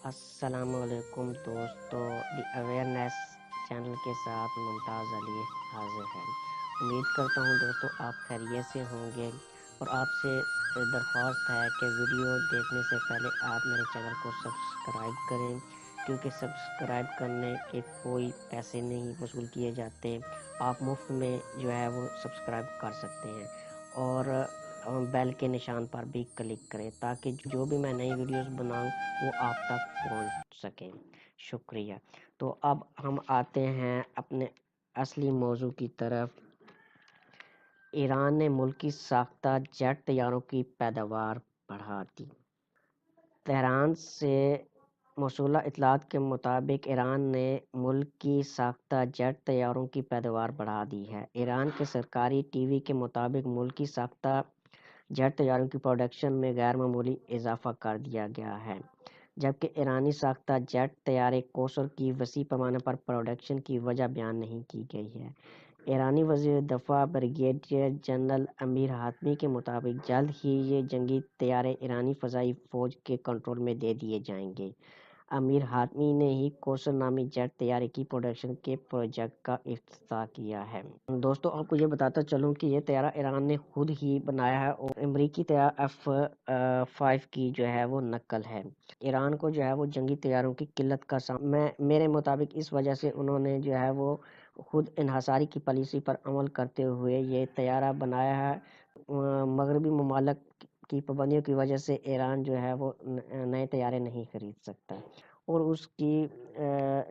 السلام علیکم دوستو، دی اویئرنیس چینل کے ساتھ ممتاز علی حاضر ہے۔ امید کرتا ہوں دوستو آپ خیریت سے ہوں گے، اور آپ سے درخواست ہے کہ ویڈیو دیکھنے سے پہلے آپ میرے چینل کو سبسکرائب کریں، کیونکہ سبسکرائب کرنے کے کوئی پیسے نہیں وصول کیے جاتے، آپ مفت میں جو ہے وہ سبسکرائب کر سکتے ہیں، اور بیل کے نشان پر بھی کلک کریں تاکہ جو بھی میں نئی ویڈیوز بناؤں وہ آپ تک پہنچ سکیں۔ شکریہ۔ تو اب ہم آتے ہیں اپنے اصلی موضوع کی طرف۔ ایران نے ملکی ساختہ جیٹ طیاروں کی پیداوار بڑھا دی۔ تہران سے موصولہ اطلاعات کے مطابق ایران نے ملکی ساختہ جیٹ طیاروں کی پیداوار بڑھا دی ہے۔ ایران کے سرکاری ٹی وی کے مطابق ملکی ساختہ جیٹ طیاروں کی پروڈکشن میں غیر معمولی اضافہ کر دیا گیا ہے، جبکہ ایرانی ساختہ جیٹ طیارے کوثر کی وسیع پیمانے پر پروڈکشن کی وجہ بیان نہیں کی گئی ہے۔ ایرانی وزیر دفاع بریگیڈیئر جنرل امیر حاتمی کے مطابق جلد ہی یہ جنگی طیارے ایرانی فضائی فوج کے کنٹرول میں دے دیے جائیں گے۔ امیر حاتمی نے ہی کوثر نامی جیٹ طیارے کی پروڈکشن کے پروجیکٹ کا افتتاح کیا ہے۔ دوستو آپ کو یہ بتاتا چلوں کہ یہ طیارہ ایران نے خود ہی بنایا ہے، اور امریکی طیارہ F-5 کی جو ہے وہ نقل ہے۔ ایران کو جو ہے وہ جنگی طیاروں کی قلت کا سامنا میرے مطابق اس وجہ سے انہوں نے جو ہے وہ خود انحصاری کی پالیسی پر عمل کرتے ہوئے یہ طیارہ بنایا ہے۔ مغربی ممالک کی پابندیوں کی وجہ سے ایران جو ہے وہ نئے طیارے نہیں خرید سکتا، اور اس کی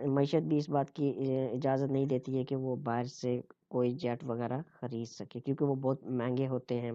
معیشت بھی اس بات کی اجازت نہیں دیتی ہے کہ وہ باہر سے کوئی جیٹ وغیرہ خرید سکے، کیونکہ وہ بہت مہنگے ہوتے ہیں۔